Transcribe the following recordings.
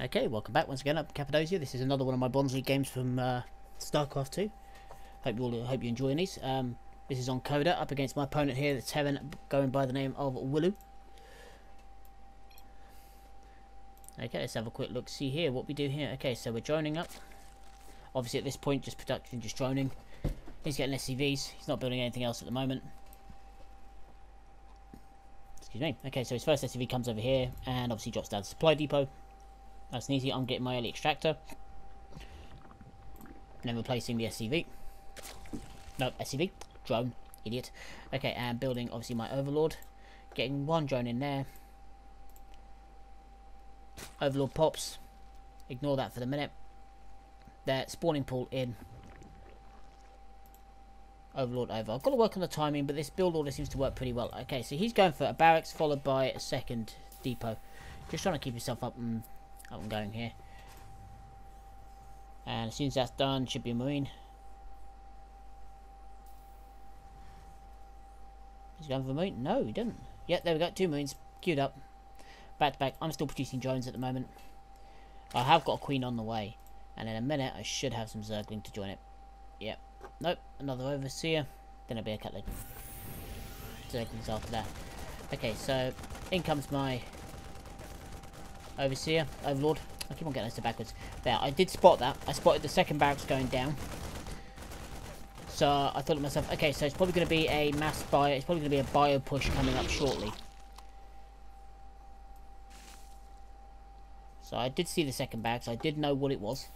Okay, welcome back once again up Cappadocia. This is another one of my Bronze League games from Starcraft 2. Hope you're enjoying these. This is on Coda up against my opponent here, the Terran, going by the name of Willow. Okay, let's have a quick look. See here what we do here. Okay, so we're droning up. Obviously at this point, just production, just droning. He's getting SCVs. He's not building anything else at the moment. Excuse me. Okay, so his first SCV comes over here and obviously drops down to supply depot. Nice and easy. I'm getting my early extractor. And then replacing the SCV. No, SCV. Drone. Idiot. Okay, and building obviously my overlord. Getting one drone in there. Overlord pops. Ignore that for the minute. There, spawning pool in. Overlord over. I've got to work on the timing, but this build order seems to work pretty well. Okay, so he's going for a barracks followed by a second depot. Just trying to keep himself up and going here. And as soon as that's done, should be a marine. He's going for a marine? No, he didn't. Yep, there we go. 2 marines queued up. Back to back. I'm still producing drones at the moment. I have got a queen on the way. And in a minute, I should have some zergling to join it. Yep. Nope. Another overseer. Then it'll be a couple of zerglings after that. Okay, so in comes my overseer, overlord. I keep on getting those backwards. There, I did spot that. I spotted the second barracks going down. So I thought to myself, okay, so it's probably going to be a mass bio. It's probably going to be a bio push coming up shortly. So I did see the second barracks. I did know what it was.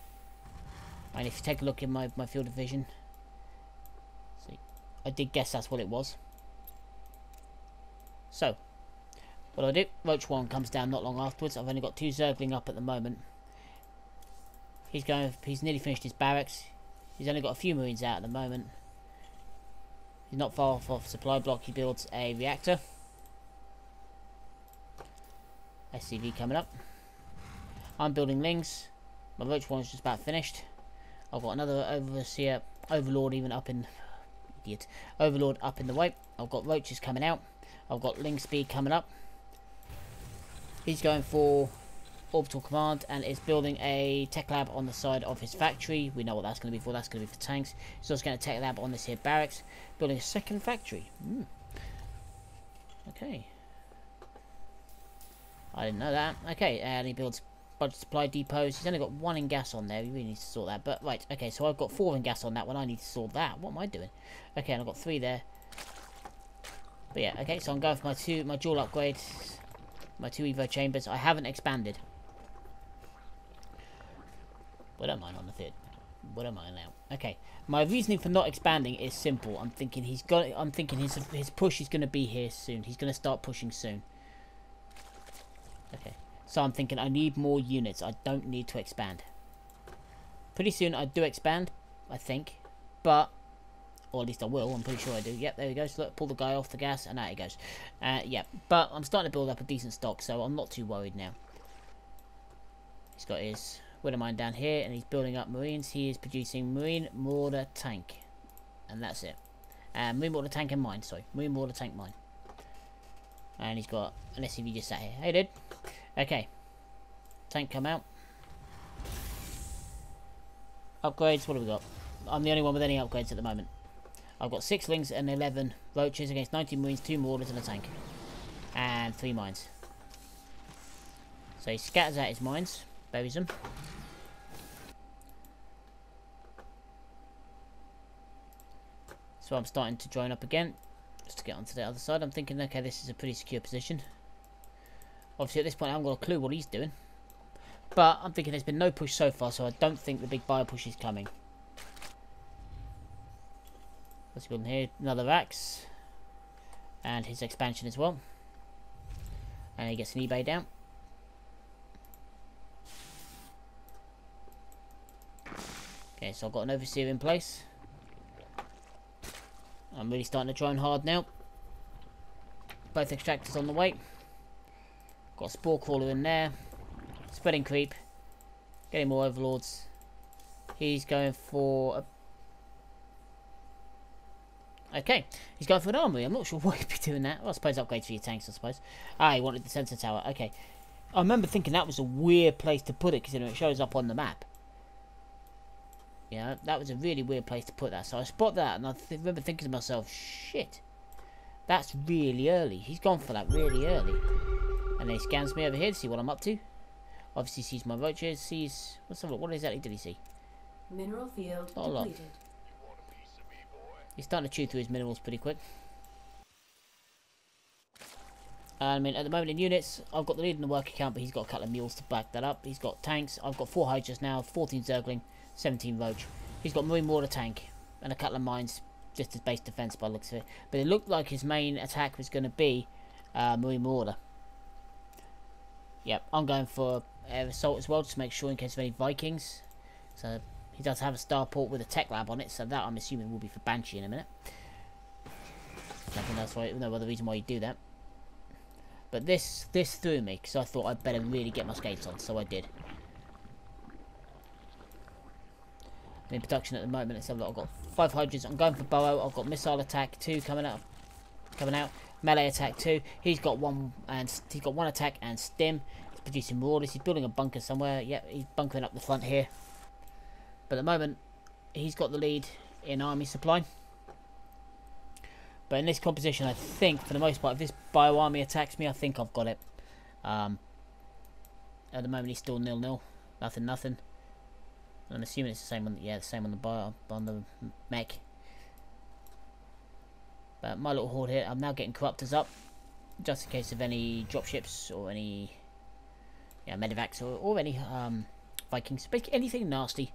And if you take a look in my field of vision, see, I did guess that's what it was. So what I do, Roach 1 comes down not long afterwards. I've only got 2 zergling up at the moment. He's nearly finished his barracks. He's only got a few marines out at the moment. He's not far off supply block. He builds a reactor. SCV coming up. I'm building Lings. My Roach 1's just about finished. I've got another overseer, overlord even up in... Idiot. Overlord up in the way. I've got Roaches coming out. I've got Ling speed coming up. He's going for orbital command and is building a tech lab on the side of his factory. We know what that's going to be for. That's going to be for tanks. He's also going to tech lab on this here barracks. Building a second factory. Okay. I didn't know that. Okay, and he builds budget supply depots. He's only got 1 in gas on there. He really needs to sort that. But right, okay, so I've got 4 in gas on that one. I need to sort that. What am I doing? Okay, and I've got 3 there. But yeah, okay, so I'm going for my dual upgrades. My 2 Evo chambers. I haven't expanded. What am I on the third? What am I now? Okay. My reasoning for not expanding is simple. I'm thinking his push is gonna be here soon. He's gonna start pushing soon. Okay. So I'm thinking I need more units. I don't need to expand. Pretty soon I do expand, I think. But or at least I will, I'm pretty sure I do. Yep, there he goes. Look, pull the guy off the gas, and out he goes. Yeah, but I'm starting to build up a decent stock, so I'm not too worried now. He's got his widow mine down here, and he's building up marines. He is producing marine mortar tank. And that's it. Marine mortar tank and mine, sorry. Marine mortar tank mine. And he's got an SCV just sat here. Hey, dude. Okay. Tank come out. Upgrades, what have we got? I'm the only one with any upgrades at the moment. I've got 6 Lings and 11 Roaches against 19 Marines, 2 Mortars and a tank. And 3 mines. So he scatters out his mines, buries them. So I'm starting to drone up again, just to get onto the other side. I'm thinking, okay, this is a pretty secure position. Obviously at this point I haven't got a clue what he's doing. But I'm thinking there's been no push so far, so I don't think the big bio push is coming. Let's go in here, another axe. And his expansion as well. And he gets an eBay down. Okay, so I've got an overseer in place. I'm really starting to drone hard now. Both extractors on the way. Got a spore crawler in there. Spreading creep. Getting more overlords. He's going for a... Okay, he's going for an armory. I'm not sure why he'd be doing that. Well, I suppose upgrades for your tanks, I suppose. Ah, he wanted the sensor tower. Okay. I remember thinking that was a weird place to put it, considering it shows up on the map. Yeah, that was a really weird place to put that. So I spot that, and I remember thinking to myself, shit, that's really early. He's gone for that really early. And then he scans me over here to see what I'm up to. Obviously sees my roaches, sees... What exactly did he see? Mineral field Not a lot. depleted. He's starting to chew through his minerals pretty quick. I mean, at the moment in units, I've got the lead in the work account, but he's got a couple of mules to back that up. He's got tanks. I've got 4 Hydras now, 14 Zergling, 17 Roach. He's got Marine Mortar tank and a couple of mines just as base defense by the looks of it. But it looked like his main attack was going to be Marine Mortar. Yep, I'm going for air assault as well, just to make sure in case of any Vikings. So he does have a starport with a tech lab on it, so that I'm assuming will be for Banshee in a minute. I think that's why, no other reason why you do that. But this threw me, because I thought I'd better really get my skates on, so I did. I'm in production at the moment. Let's have a look. I've got 5 Hydras. I'm going for Burrow. I've got Missile Attack 2 coming out. Melee Attack 2. He's got one attack and Stim. He's producing Marauders. He's building a bunker somewhere. Yep, he's bunkering up the front here. But at the moment, he's got the lead in army supply. But in this composition, I think, for the most part, if this bio-army attacks me, I think I've got it. At the moment, he's still 0-0. Nothing. I'm assuming it's the same on, the same on the bio, on the mech. But my little horde here, I'm now getting Corruptors up. Just in case of any dropships or any medivacs or any Vikings. Basically anything nasty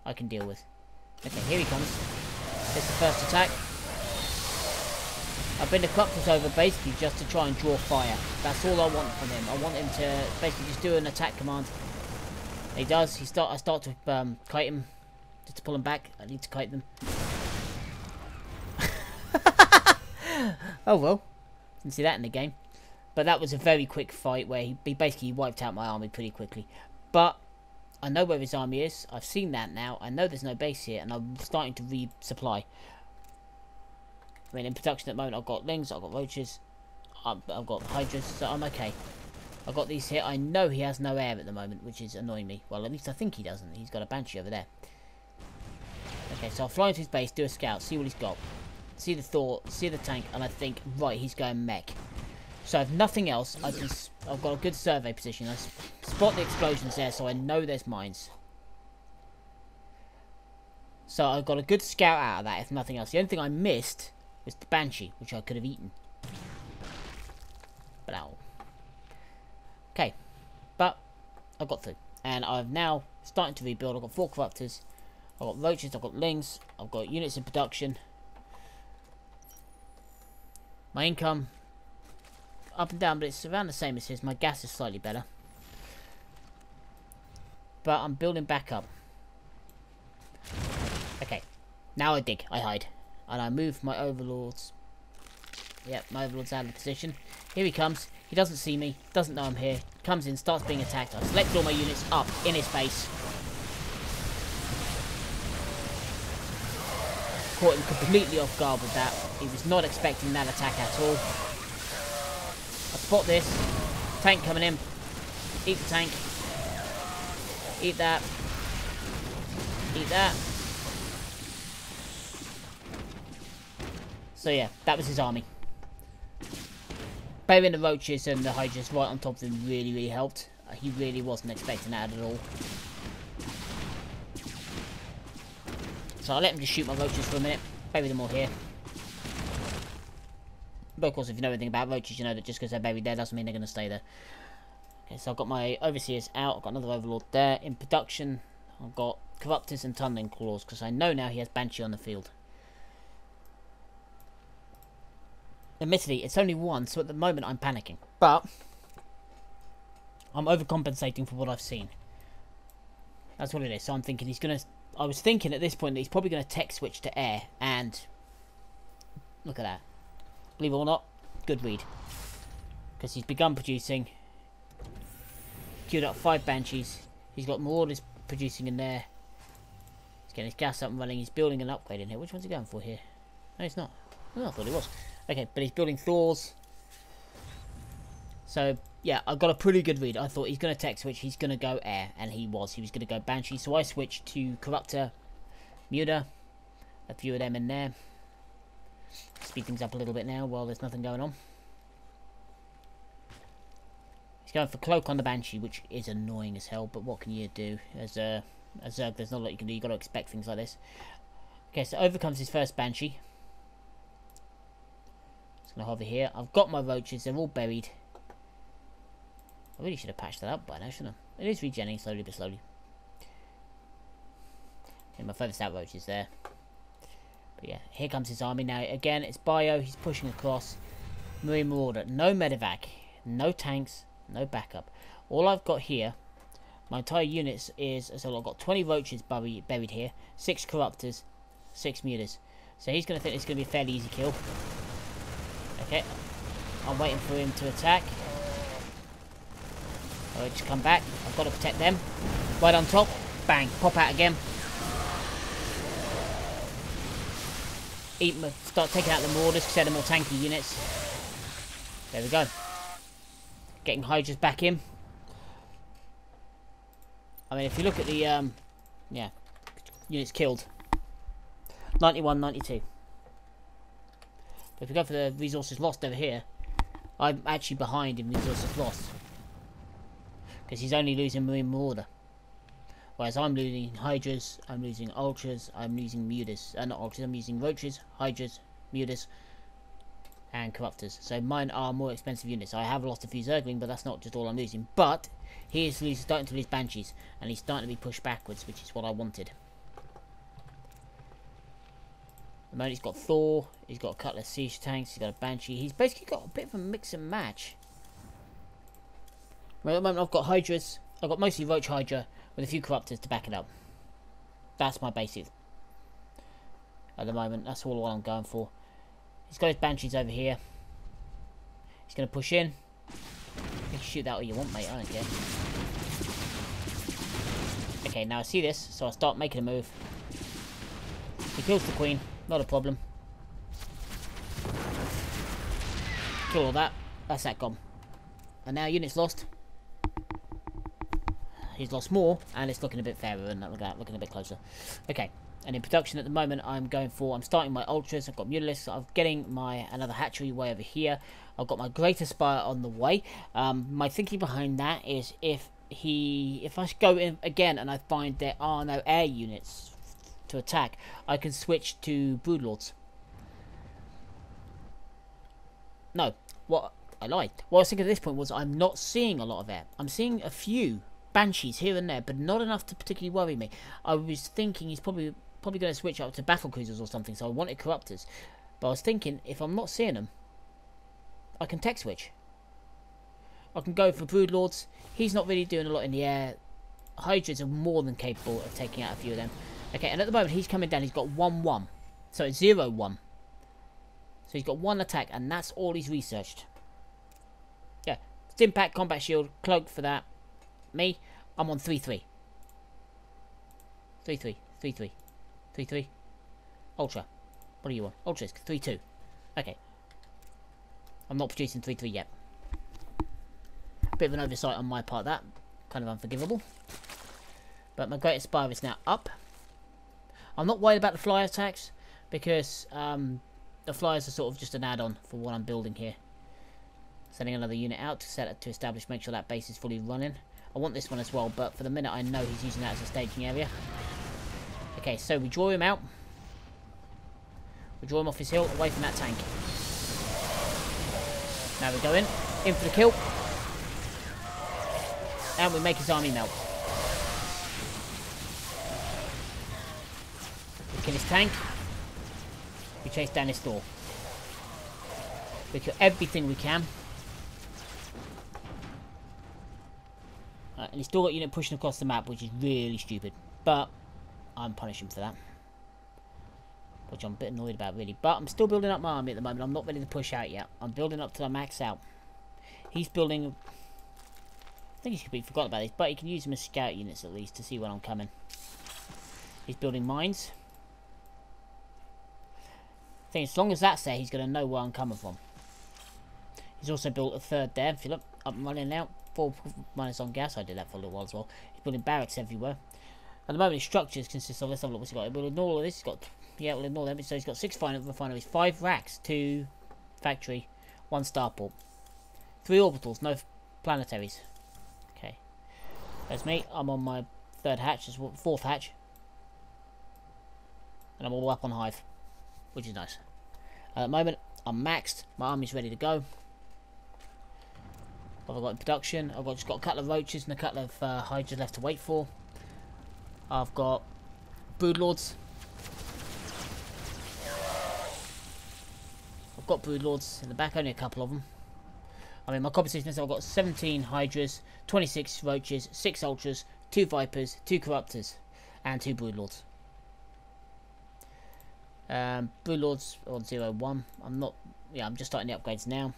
I can deal with. Okay, here he comes. It's the first attack. I've been the Corruptors over basically just to try and draw fire. That's all I want from him. I want him to basically just do an attack command. He does. I start to kite him. Just to pull him back. I need to kite them. Oh well. Didn't see that in the game. But that was a very quick fight where he basically wiped out my army pretty quickly. But I know where his army is. I've seen that now. I know there's no base here. And I'm starting to resupply. I mean, in production at the moment, I've got Lings, I've got Roaches, I've got Hydras, so I'm okay. I've got these here. I know he has no air at the moment, which is annoying me. Well, at least I think he doesn't. He's got a Banshee over there. Okay, so I'll fly into his base, do a scout, see what he's got. See the Thor, see the tank, and I think, right, he's going mech. So if nothing else, I've got a good survey position. I spot the explosions there, so I know there's mines. So I've got a good scout out of that, if nothing else. The only thing I missed was the Banshee, which I could have eaten. But ow. Okay. But I got through. And I've now started to rebuild. I've got 4 Corruptors. I've got Roaches, I've got Lings, I've got units in production. My income up and down, but it's around the same as his. My gas is slightly better. But I'm building back up. Okay. Now I dig. I hide. And I move my overlords. Yep, my overlord's out of position. Here he comes. He doesn't see me. Doesn't know I'm here. Comes in, starts being attacked. I select all my units up in his face. Caught him completely off guard with that. He was not expecting that attack at all. I spot this. Tank coming in. Eat the tank. Eat that. Eat that. So yeah, that was his army. Burying the Roaches and the Hydras right on top of him really, really helped. He really wasn't expecting that at all. So I'll let him just shoot my Roaches for a minute. Bury them all here. But of course, if you know anything about Roaches, you know that just because they're buried there doesn't mean they're going to stay there. Okay, so I've got my Overseers out. I've got another Overlord there. In production, I've got Corruptors and Tunneling Claws, because I know now he has Banshee on the field. Admittedly, it's only 1, so at the moment I'm panicking. But I'm overcompensating for what I've seen. That's what it is. So I'm thinking he's going to... I was thinking at this point that he's probably going to tech switch to air. And look at that. Believe it or not, good read. Because he's begun producing. Queued up 5 Banshees. He's got Marauders producing in there. He's getting his gas up and running. He's building an upgrade in here. Which one's he going for here? No, he's not. Oh, I thought he was. Okay, but he's building Thors. So, yeah, I got a pretty good read. I thought he's going to tech switch, he's going to go air, and he was. He was going to go Banshee, so I switched to Corruptor, Muta, a few of them in there. Speed things up a little bit now while there's nothing going on. He's going for Cloak on the Banshee, which is annoying as hell, but what can you do? As Zerg, there's not a lot you can do. You've got to expect things like this. Okay, so over comes his first Banshee. Just going to hover here. I've got my roaches. They're all buried. I really should have patched that up by now, shouldn't I? It is regenerating slowly but slowly. And my furthest out roach is there. But yeah, here comes his army. Now, again, it's Bio. He's pushing across. Marine Marauder. No medevac. No tanks. No backup. All I've got here, my entire units is, so I've got 20 roaches buried here. 6 corruptors. 6 mutas. So he's going to think it's going to be a fairly easy kill. Okay. I'm waiting for him to attack. I'll just come back. I've got to protect them. Right on top. Bang. Pop out again. Start taking out the Marauders because they're the more tanky units. There we go. Getting Hydras back in. I mean, if you look at the, yeah, units killed. 91, 92. But if we go for the resources lost over here, I'm actually behind in resources lost. Because he's only losing Marine Marauder. Whereas I'm losing Hydras, I'm losing Ultras, I'm losing Mutas. Not Ultras, I'm using Roaches, Hydras, Mutas, and Corruptors. So mine are more expensive units. I have lost a few Zergling, but that's not just all I'm losing. But he is starting to lose Banshees, and he's starting to be pushed backwards, which is what I wanted. At the moment he's got Thor, he's got a couple of siege tanks, he's got a Banshee. He's basically got a bit of a mix and match. At the moment I've got Hydras, I've got mostly Roach Hydra with a few Corruptors to back it up. That's my basic. At the moment, that's all I'm going for. He's got his Banshees over here. He's going to push in. You can shoot that all you want, mate, I don't care. Okay, now I see this, so I start making a move. He kills the Queen, not a problem. Kill all that. That's that gone. And now units lost. He's lost more, and it's looking a bit fairer than that, looking a bit closer. Okay, and in production at the moment, I'm starting my Ultras, I've got Mutalisks, I'm getting another hatchery way over here. I've got my Greater Spire on the way. My thinking behind that is if I go in again and I find there are no air units to attack, I can switch to Broodlords. No, I lied. What I was thinking at this point was I'm not seeing a lot of air. I'm seeing a few Banshees here and there, but not enough to particularly worry me. I was thinking he's probably going to switch up to battle cruisers or something, so I wanted Corruptors. But I was thinking if I'm not seeing them, I can tech switch. I can go for Broodlords. He's not really doing a lot in the air. Hydras are more than capable of taking out a few of them. Okay, and at the moment he's coming down. He's got 1-1. So it's 0-1. So he's got 1 attack, and that's all he's researched. Yeah, Stimpack, Combat Shield, Cloak for that. Me, I'm on 3-3. 3-3, 3-3, 3-3. Ultra. What do you want? Ultra is 3-2. Okay. I'm not producing 3-3 yet. Bit of an oversight on my part, that. Kind of unforgivable. But my Greater Spire is now up. I'm not worried about the flyer attacks, because the flyers are sort of just an add-on for what I'm building here. Sending another unit out to establish, make sure that base is fully running. I want this one as well, but for the minute I know he's using that as a staging area. Okay, so we draw him out. We draw him off his hill, away from that tank. Now we go in for the kill. And we make his army melt. We kill his tank. We chase down his Thor. We kill everything we can. And he's still got a unit pushing across the map, which is really stupid. But I'm punishing him for that. Which I'm a bit annoyed about, really. But I'm still building up my army at the moment. I'm not ready to push out yet. I'm building up till I max out. He's building... I think he should be forgotten about this, but he can use them as scout units at least to see when I'm coming. He's building mines. I think as long as that's there, he's going to know where I'm coming from. He's also built a third there. If you look, up and running now. 4 minus on gas. I did that for a little while as well. He's building barracks everywhere. At the moment, his structures consist of, let's have a look what's he got. We'll ignore all of this. He's got, yeah, we'll ignore them. So he's got 6 refineries, 5 racks, 2 factory, 1 starport, 3 orbitals, no planetaries. Okay, that's me. I'm on my 3rd hatch, 4th hatch, and I'm all up on hive, which is nice. At the moment, I'm maxed. My army's ready to go. What have I got in production? I've just got a couple of roaches and a couple of hydras left to wait for. I've got broodlords. I've got broodlords in the back, only a couple of them. I mean, my composition is I've got 17 hydras, 26 roaches, 6 ultras, 2 vipers, 2 corruptors, and 2 broodlords. Broodlords on 0-1. I'm just starting the upgrades now.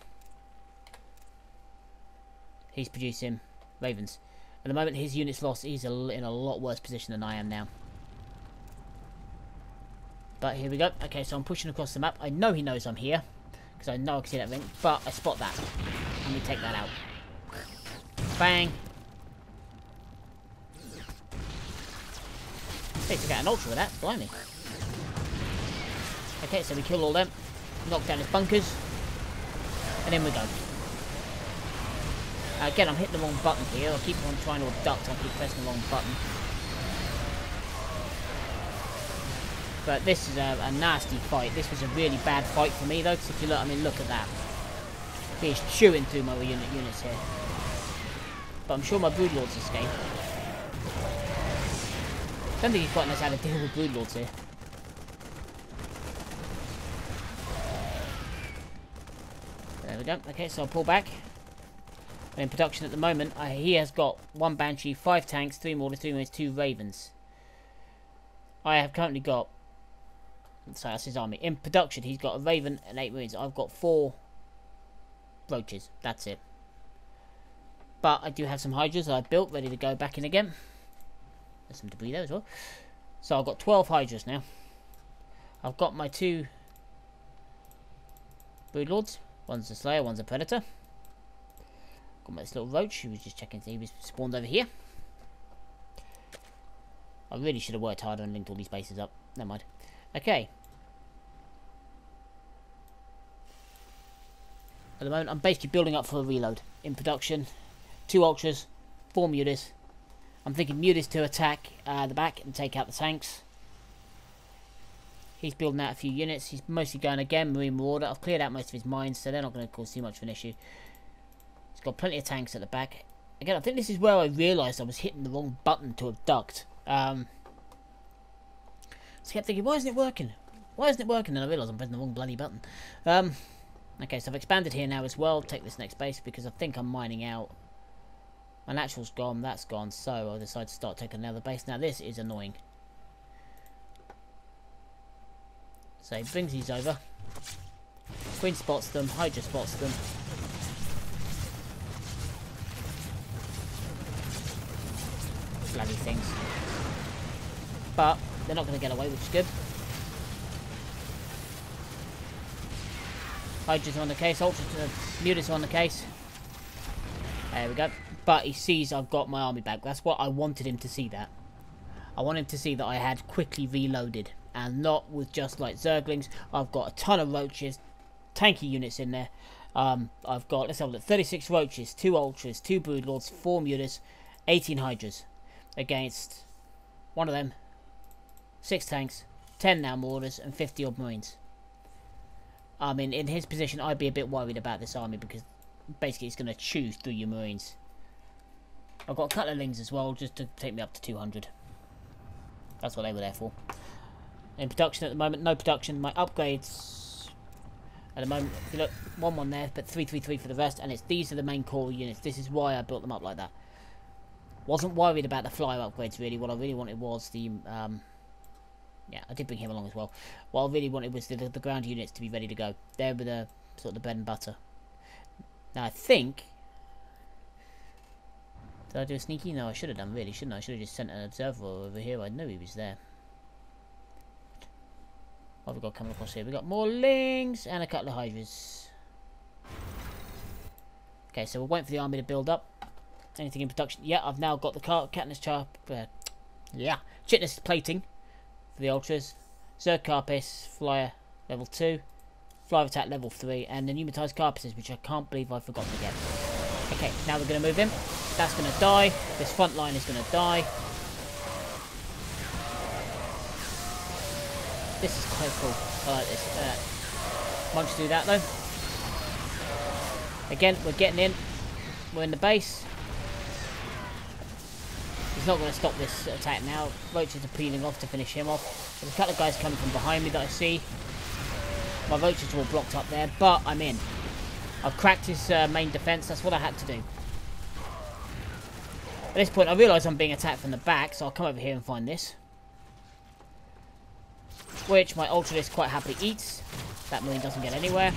He's producing ravens. At the moment, his unit's lost. He's in a lot worse position than I am now. But here we go. Okay, so I'm pushing across the map. I know he knows I'm here, because I know I can see that ring, but I spot that. Let me take that out. Bang! Hey, took out an ultra with that. Blimey. Okay, so we kill all them. Knock down his bunkers. And in we go. Again, I'm hitting the wrong button here. I keep on trying to abduct. I keep pressing the wrong button. But this is a nasty fight. This was a really bad fight for me, though. Because if you look, I mean, look at that. He's chewing through my units here. But I'm sure my broodlords escape. Don't think he quite knows how to deal with broodlords here. There we go. Okay, so I'll pull back. In production at the moment, he has got 1 Banshee, 5 tanks, 3 mortars, 3 marines, 2 ravens. I have currently got... Sorry, that's his army. In production, he's got a raven and 8 marines. I've got 4 roaches. That's it. But I do have some hydras that I've built, ready to go back in again. There's some debris there as well. So I've got 12 hydras now. I've got my 2 broodlords. One's a slayer, one's a predator. Got my this little roach who was just checking. He was spawned over here. I really should have worked harder and linked all these bases up. Never mind. Okay. At the moment, I'm basically building up for a reload. In production, 2 ultras, 4 mutas. I'm thinking mutas to attack the back and take out the tanks. He's building out a few units. He's mostly going again, Marine Marauder. I've cleared out most of his mines, so they're not going to cause too much of an issue. He's got plenty of tanks at the back. Again, I think this is where I realised I was hitting the wrong button to abduct. So I kept thinking, why isn't it working? Why isn't it working? And I realised I'm pressing the wrong bloody button. Okay, so I've expanded here now as well. Take this next base because I think I'm mining out. My natural's gone, that's gone, so I decided to start taking another base. Now this is annoying. So he brings these over. Queen spots them, Hydra spots them. Bloody things. But they're not going to get away, which is good. Hydra's on the case, Mutas on the case. There we go. But he sees I've got my army back. That's what I wanted him to see, that. I want him to see that I had quickly reloaded. And not with just like Zerglings. I've got a ton of roaches. Tanky units in there. I've got, let's have a look, 36 roaches, 2 ultras, 2 broodlords, 4 mutas, 18 hydras. Against one of them, 6 tanks, 10 now mortars, and 50 odd marines. I mean, in his position, I'd be a bit worried about this army because basically it's going to chew through your marines. I've got a couple of lings as well, just to take me up to 200. That's what they were there for. In production at the moment, no production. My upgrades at the moment, if you look, 1 there, but 333 for the rest, and these are the main core units. This is why I built them up like that. Wasn't worried about the flyer upgrades really. What I really wanted was the yeah, I did bring him along as well. What I really wanted was the ground units to be ready to go. They were the sort of the bread and butter. Now I think, did I do a sneaky? No, I should have done really, shouldn't I? I should have just sent an observer over here. I knew he was there. What have we got coming across here? We got more lings and a couple of hydras. Okay, so we're waiting for the army to build up. Anything in production? Yeah, I've now got the Katniss Chitness plating for the ultras. Zerg Carpus, Flyer level 2, Flyer attack level 3, and the pneumatized Carpuses, which I can't believe I've forgotten again. Okay, now we're going to move him. That's going to die. This front line is going to die. This is quite cool. I like this. Once you do that though. Again, we're getting in. We're in the base. He's not going to stop this attack now. Roaches are peeling off to finish him off. There's a couple of guys coming from behind me that I see. My roaches are all blocked up there, but I'm in. I've cracked his main defense. That's what I had to do. At this point, I realise I'm being attacked from the back, so I'll come over here and find this. Which my Ultralist quite happily eats. That Marine doesn't get anywhere.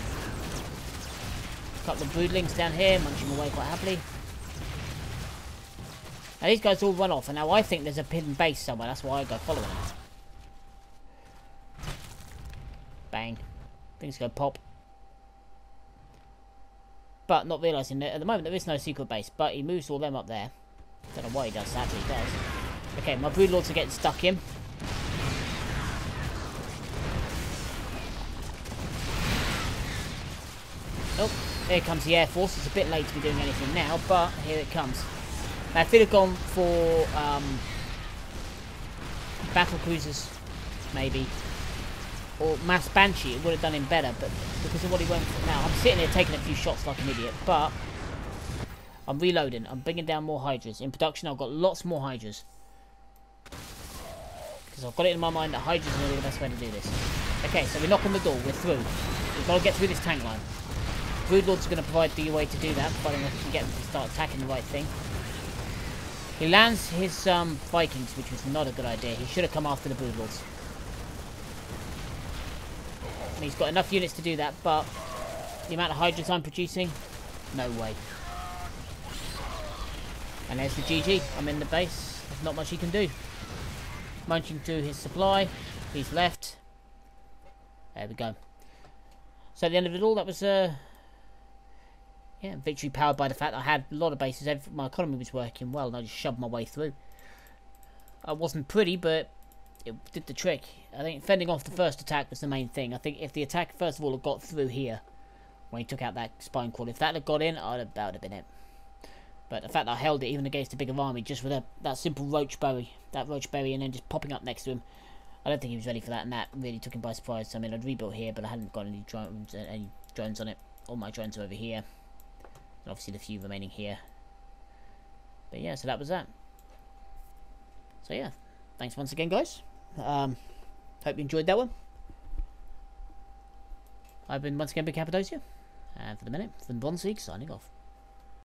A couple of broodlings down here, munching away quite happily. Now these guys all run off, and now I think there's a hidden base somewhere. That's why I go following it. Bang. Things go pop. But not realising that at the moment there is no secret base. But he moves all them up there. Don't know why he does that, but he does. Okay, my broodlords are getting stuck in. Oh, here comes the Air Force. It's a bit late to be doing anything now, but here it comes. Now, if he'd have gone for battle cruisers, maybe, or mass Banshee, it would have done him better, but because of what he went for. Now, I'm sitting here taking a few shots like an idiot, but I'm reloading. I'm bringing down more Hydras. In production, I've got lots more Hydras. Because I've got it in my mind that Hydras are really the best way to do this. Okay, so we knock on the door. We're through. We've got to get through this tank line. Broodlords are going to provide the way to do that, providing I can get them to start attacking the right thing. He lands his Vikings, which was not a good idea. He should have come after the Broodlords. And he's got enough units to do that, but the amount of Hydras I'm producing, no way. And there's the GG. I'm in the base. There's not much he can do. Munching through his supply. He's left. There we go. So at the end of it all, that was yeah, victory powered by the fact that I had a lot of bases. My economy was working well, and I just shoved my way through. I wasn't pretty, but it did the trick. I think fending off the first attack was the main thing. I think if the attack, first of all, had got through here, when he took out that spine crawl, if that had got in, that would have been it. But the fact that I held it even against a bigger army, just with that simple roach berry, and then just popping up next to him, I don't think he was ready for that, and that really took him by surprise. I mean, I'd rebuilt here, but I hadn't got any drones on it. All my drones are over here. And obviously the few remaining here. But yeah, so that was that. So yeah, thanks once again, guys. Hope you enjoyed that one. I've been once again Big Cappadocia. And for the minute, from Bronzeek, signing off.